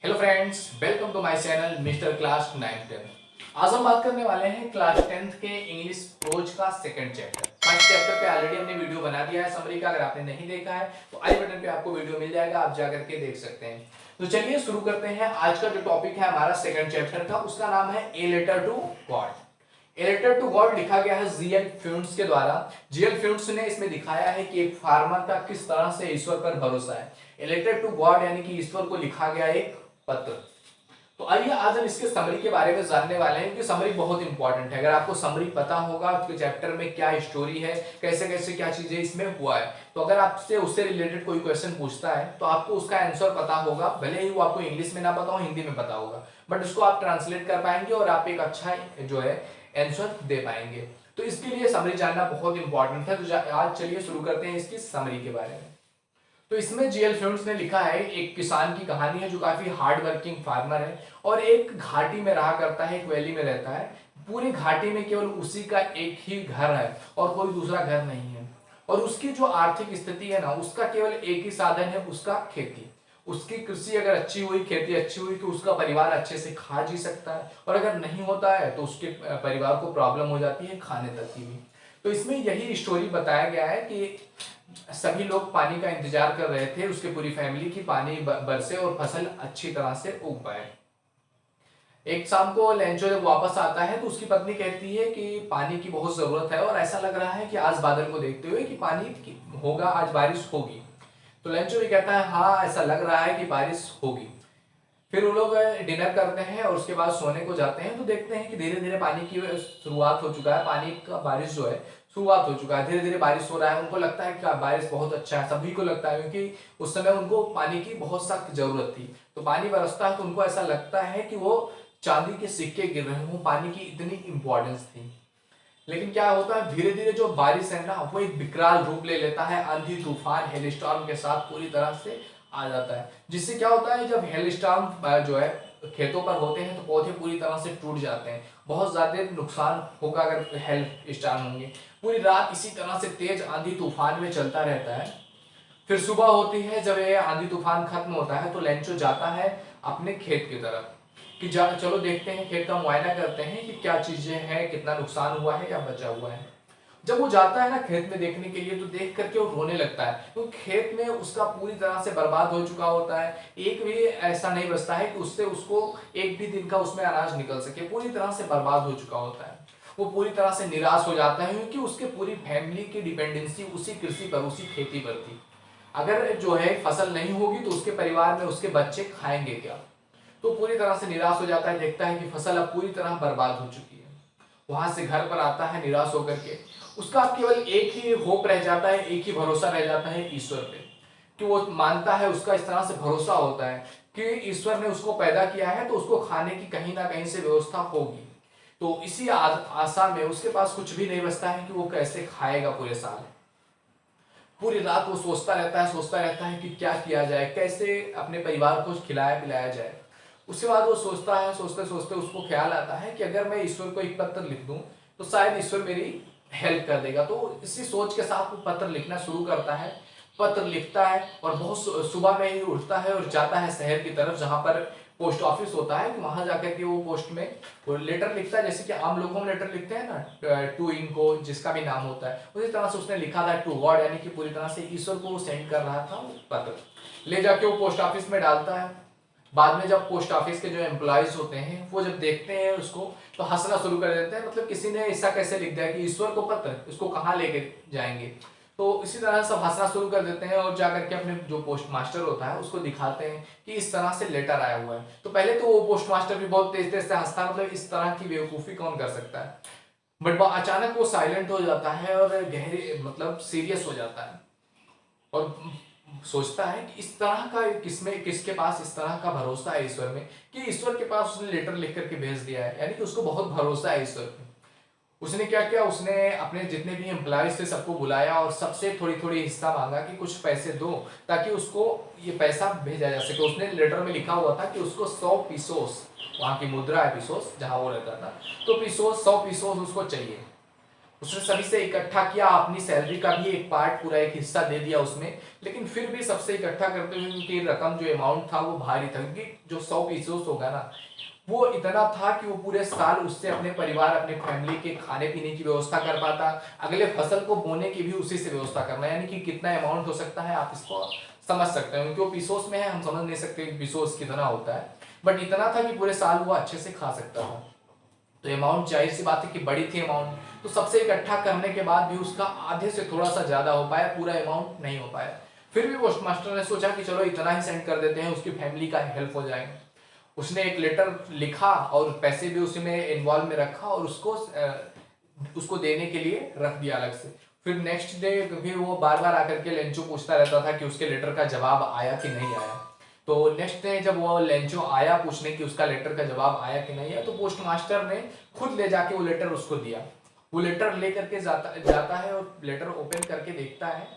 Hello friends, welcome to my channel Mister Class 9th 10th। आज हम बात करने वाले हैं क्लास 10th के इंग्लिश प्रोज का सेकंड चैप्टर। फर्स्ट चैप्टर पे ऑलरेडी हमने वीडियो बना दिया है समरी का। अगर आपने नहीं देखा है तो आई बटन पे आपको वीडियो मिल जाएगा, आप जाकर के देख सकते हैं। तो चलिए शुरू करते हैं। आज का जो टॉपिक है हमारा सेकंड चैप्टर का, उसका नाम है a letter to God. A letter to God लिखा गया है जीएल फ्यूंट्स के द्वारा। जीएल फ्यूंट्स ने इसमें दिखाया है कि एक फार्मर का किस तरह से ईश्वर पर भरोसा है। ए लेटर टू गॉड यानी कि ईश्वर को लिखा गया एक पत्र। तो आइए आज हम इसके समरी के बारे में जानने वाले हैं, क्योंकि समरी बहुत इंपॉर्टेंट है। अगर आपको समरी पता होगा उसके चैप्टर में क्या स्टोरी है, कैसे कैसे क्या चीजें इसमें हुआ है, तो अगर आपसे उससे रिलेटेड कोई क्वेश्चन पूछता है तो आपको उसका आंसर पता होगा। भले ही वो आपको इंग्लिश में ना पता हो, हिंदी में पता होगा, बट उसको आप ट्रांसलेट कर पाएंगे और आप एक अच्छा जो है आंसर दे पाएंगे। तो इसके लिए समरी जानना बहुत इंपॉर्टेंट है। तो आज चलिए शुरू करते हैं इसकी समरी के बारे में। तो इसमें जीएल फ्यूंट्स ने लिखा है, एक किसान की कहानी है जो काफी हार्ड वर्किंग फार्मर है और एक घाटी में रहा करता है, एक वैली में रहता है। पूरी घाटी में केवल उसी का एक ही घर है और कोई दूसरा घर नहीं है। और उसकी जो आर्थिक स्थिति है ना, उसका केवल एक ही साधन है, उसका खेती। उसकी कृषि अगर अच्छी हुई, खेती अच्छी हुई, तो उसका परिवार अच्छे से खा जी सकता है, और अगर नहीं होता है तो उसके परिवार को प्रॉब्लम हो जाती है खाने तक की भी। तो इसमें यही स्टोरी बताया गया है कि सभी लोग पानी का इंतजार कर रहे थे, उसके पूरी फैमिली की पानी बरसे और फसल अच्छी तरह से उग पाए। एक शाम को लेंचो जब वापस आता है तो उसकी पत्नी कहती है कि पानी की बहुत जरूरत है और ऐसा लग रहा है कि आज बादल को देखते हुए कि पानी होगा, आज बारिश होगी। तो लेंचो भी कहता है हाँ, ऐसा लग रहा है कि बारिश होगी। फिर वो लोग डिनर करते हैं और उसके बाद सोने को जाते हैं। तो देखते हैं कि धीरे धीरे पानी की शुरुआत हो चुका है, पानी का बारिश जो है शुरुआत हो चुका है, धीरे धीरे बारिश हो रहा है। उनको लगता है कि बारिश बहुत अच्छा है, सभी को लगता है, क्योंकि उस समय उनको पानी की बहुत सख्त जरूरत थी। तो पानी बरसता है तो उनको ऐसा लगता है कि वो चांदी के सिक्के गिर रहे हों, पानी की इतनी इंपॉर्टेंस थी। लेकिन क्या होता है, धीरे धीरे जो बारिश है ना, वो एक विकराल रूप ले लेता है, आंधी तूफान हेलस्टॉर्म के साथ पूरी तरह से आ जाता है। जिससे क्या होता है, जब हेलस्टॉर्म जो है खेतों पर होते हैं तो पौधे पूरी तरह से टूट जाते हैं, बहुत ज्यादा नुकसान होगा अगर हेल स्टॉर्म होंगे। पूरी रात इसी तरह से तेज आंधी तूफान में चलता रहता है। फिर सुबह होती है, जब ये आंधी तूफान खत्म होता है तो लेंचो जाता है अपने खेत की तरफ कि चलो देखते हैं, खेत का मुआयना करते हैं कि क्या चीजें हैं, कितना नुकसान हुआ है या बचा हुआ है। जब वो जाता है ना खेत में देखने के लिए, तो देख करके वो रोने लगता है, तो खेत में उसका पूरी तरह से बर्बाद हो चुका होता है। एक भी ऐसा नहीं बचता है कि उससे उसको एक भी दिन का उसमें अनाज निकल सके, पूरी तरह से बर्बाद हो चुका होता है। वो पूरी तरह से निराश हो जाता है, क्योंकि उसके पूरी फैमिली की डिपेंडेंसी उसी कृषि पर, उसी खेती पर थी। अगर जो है फसल नहीं होगी तो उसके परिवार में उसके बच्चे खाएंगे क्या। तो पूरी तरह से निराश हो जाता है, देखता है कि फसल अब पूरी तरह बर्बाद हो चुकी है। वहां से घर पर आता है निराश होकर के। उसका अब केवल एक ही होप रह जाता है, एक ही भरोसा रह जाता है ईश्वर पे। कि वो मानता है, उसका इस तरह से भरोसा होता है कि ईश्वर ने उसको पैदा किया है तो उसको खाने की कहीं ना कहीं से व्यवस्था होगी। तो इसी आशा में उसके पास कुछ भी नहीं बचता है कि वो कैसे खाएगा पूरे साल। पूरी रात वो सोचता रहता है कि क्या किया जाए, कैसे अपने परिवार को खिलाया पिलाया जाए। उसके बाद वो सोचता है, सोचते सोचते उसको ख्याल आता है कि अगर मैं ईश्वर को एक पत्र लिख दूं तो शायद ईश्वर मेरी हेल्प कर देगा। तो इसी सोच के साथ वो पत्र लिखना शुरू करता है। पत्र लिखता है और बहुत सुबह में ही उठता है और जाता है शहर की तरफ, जहां पर पोस्ट ऑफिस होता है। कि वहां जाकर के वो पोस्ट में वो लेटर लिखता है, जैसे कि आम लोगों में लेटर लिखते हैं ना, टू इनको जिसका भी नाम होता है, उसी तरह से उसने लिखा था टू गॉड, यानी कि पूरी तरह से ईश्वर को सेंड कर रहा था वो पत्र। ले जाके वो पोस्ट ऑफिस में डालता है। बाद में जब पोस्ट ऑफिस के जो एम्प्लॉयज होते हैं वो जब देखते हैं उसको, तो हंसना शुरू कर देते हैं। मतलब किसी ने ऐसा कैसे लिख दिया कि ईश्वर को पत्र, इसको कहाँ लेके जाएंगे। तो इसी तरह सब हंसना शुरू कर देते हैं और जाकर के अपने जो पोस्ट मास्टर होता है उसको दिखाते हैं कि इस तरह से लेटर आया हुआ है। तो पहले तो वो पोस्ट मास्टर भी बहुत तेज तेज से हंसता है, मतलब इस तरह की बेवकूफी कौन कर सकता है। बट अचानक वो साइलेंट हो जाता है और गहरे मतलब सीरियस हो जाता है और सोचता है कि इस तरह का किसके पास इस तरह का भरोसा है ईश्वर में, कि ईश्वर के पास उसने लेटर लिख करके भेज दिया है, यानी कि उसको बहुत भरोसा है ईश्वर पे। उसने क्या किया, उसने अपने जितने भी एम्प्लॉयज थे सबको बुलाया और सबसे थोड़ी थोड़ी हिस्सा मांगा कि कुछ पैसे दो ताकि उसको ये पैसा भेजा जा सके। उसने लेटर में लिखा हुआ था कि उसको 100 पीसोस, वहां की मुद्रा है पीसोस जहां वो रहता था, तो पीसोस 100 पीसोस उसको चाहिए। उसने सभी से इकट्ठा किया, अपनी सैलरी का भी एक पार्ट, पूरा एक हिस्सा दे दिया उसमें, लेकिन फिर भी सबसे इकट्ठा करते हुए उनकी रकम जो अमाउंट था वो भारी था, क्योंकि जो 100 पीसेस होगा ना वो इतना था कि वो पूरे साल उससे अपने परिवार, अपने फैमिली के खाने पीने की व्यवस्था कर पाता, अगले फसल को बोने की भी उसी से व्यवस्था करना, यानी कि कितना अमाउंट हो सकता है आप इसको समझ सकते हैं, क्योंकि वो पीसोस में है, हम समझ नहीं सकते पीसोस कितना होता है, बट इतना था कि पूरे साल वो अच्छे से खा सकता था। तो अमाउंट जाहिर सी बात है कि बड़ी थी अमाउंट, तो सबसे इकट्ठा करने के बाद भी उसका आधे से थोड़ा सा ज्यादा हो पाया, पूरा अमाउंट नहीं हो पाया। फिर भी पोस्ट मास्टर ने सोचा कि चलो इतना ही सेंड कर देते हैं, उसकी फैमिली का हेल्प हो जाएगा। उसने एक लेटर लिखा और पैसे भी उसी में इन्वॉल्व में रखा और उसको देने के लिए रख दिया अलग से। फिर नेक्स्ट डे फिर वो बार बार आकर के लेंचो पूछता रहता था कि उसके लेटर का जवाब आया कि नहीं आया। तो नेक्स्ट डे जब वो लेंचो आया पूछने कि उसका लेटर का जवाब आया कि नहीं आया, तो पोस्ट मास्टर ने खुद ले जाके वो लेटर उसको दिया। वो लेटर लेकर के जाता है और लेटर ओपन करके देखता है,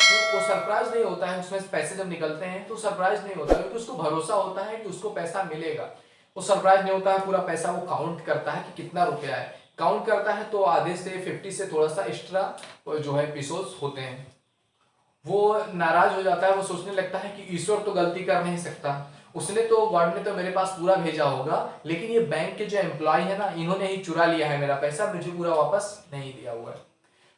तो वो सरप्राइज नहीं होता है, उसमें पैसे जब निकलते हैं तो सरप्राइज नहीं होता है, क्योंकि उसको भरोसा होता है कि उसको पैसा मिलेगा। वो सरप्राइज नहीं होता है, पूरा पैसा वो काउंट करता है कि कितना रुपया है, काउंट करता है तो आधे से 50 से थोड़ा सा एक्स्ट्रा जो है पीसोस होते हैं। वो नाराज हो जाता है, वो सोचने लगता है कि ईश्वर तो गलती कर नहीं सकता, उसने तो, गॉड ने तो मेरे पास पूरा भेजा होगा, लेकिन ये बैंक के जो एम्प्लॉय है ना, इन्होंने ही चुरा लिया है मेरा पैसा, मुझे पूरा वापस नहीं दिया हुआ है।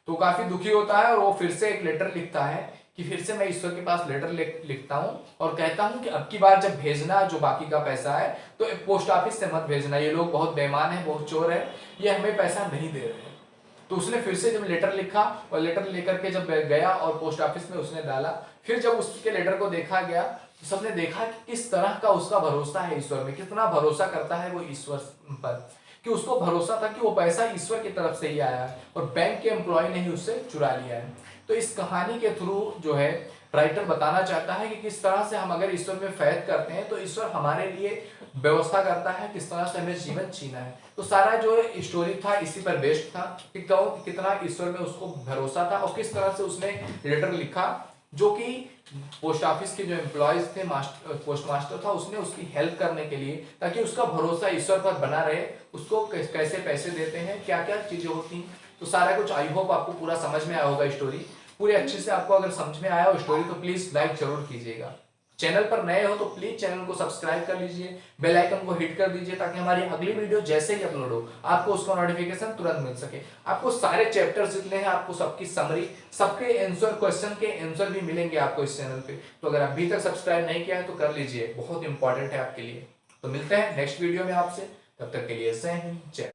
तो काफी दुखी होता है और वो फिर से एक लेटर लिखता है कि फिर से मैं ईश्वर के पास लेटर लिखता हूँ और कहता हूँ कि अब की बार जब भेजना जो बाकी का पैसा है तो पोस्ट ऑफिस से मत भेजना, ये लोग बहुत बेईमान है, बहुत चोर है, ये हमें पैसा नहीं दे रहे हैं। तो उसने फिर से जब लेटर लिखा और लेटर लेकर के जब गया और पोस्ट ऑफिस में उसने डाला, फिर जब उसके लेटर को देखा गया तो सबने देखा कि किस तरह का उसका भरोसा है ईश्वर में, कितना भरोसा करता है वो ईश्वर पर, कि उसको भरोसा था कि वो पैसा ईश्वर की तरफ से ही आया है और बैंक के एम्प्लॉय ने ही उससे चुरा लिया है। तो इस कहानी के थ्रू जो है राइटर बताना चाहता है कि किस तरह से हम अगर ईश्वर में फैथ करते हैं तो ईश्वर हमारे लिए व्यवस्था करता है, किस तरह से हमें जीवन जीना है। तो सारा जो स्टोरी था इसी पर बेस्ड था कि कितना ईश्वर में उसको भरोसा था और किस तरह से उसने लेटर लिखा, जो कि पोस्ट ऑफिस के जो एम्प्लॉयज थे, पोस्ट मास्टर था, उसने उसकी हेल्प करने के लिए, ताकि उसका भरोसा ईश्वर पर बना रहे, उसको कैसे पैसे देते हैं, क्या क्या चीजें होती हैं। तो सारा कुछ आई होप आपको पूरा समझ में आया होगा, स्टोरी पूरी अच्छे से आपको अगर समझ में आया हो स्टोरी तो प्लीज लाइक जरूर कीजिएगा। चैनल पर नए हो तो प्लीज चैनल को सब्सक्राइब कर लीजिए, बेल आइकन को हिट कर दीजिए, ताकि हमारी अगली वीडियो जैसे ही अपलोड हो आपको उसका नोटिफिकेशन तुरंत मिल सके। आपको सारे चैप्टर्स जितने हैं, आपको सबकी समरी, सबके आंसर, क्वेश्चन के आंसर भी मिलेंगे आपको इस चैनल पे। तो अगर अभी तक सब्सक्राइब नहीं किया है तो कर लीजिए, बहुत इंपॉर्टेंट है आपके लिए। तो मिलते हैं नेक्स्ट वीडियो में आपसे, तब तक के लिए जय हिंद, जय।